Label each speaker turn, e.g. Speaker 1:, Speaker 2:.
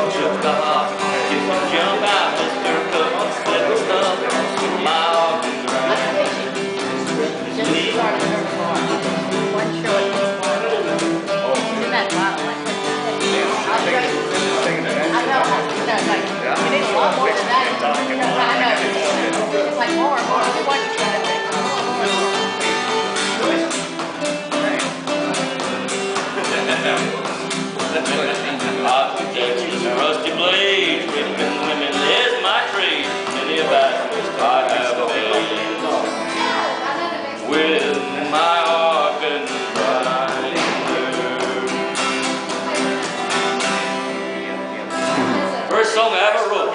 Speaker 1: Took the hop, you can jump out, Mr. Cook, little stuff, my organ grind.
Speaker 2: Just started her car. One short. Isn't that wild? I'll show you. I know. You know, like, you need a lot more than that. I know. It's like more and more. You want to try to
Speaker 1: Hot projections, rusty blades, women, women, there's my trade. Many a battle I have made with my organ grinder. First song I ever wrote.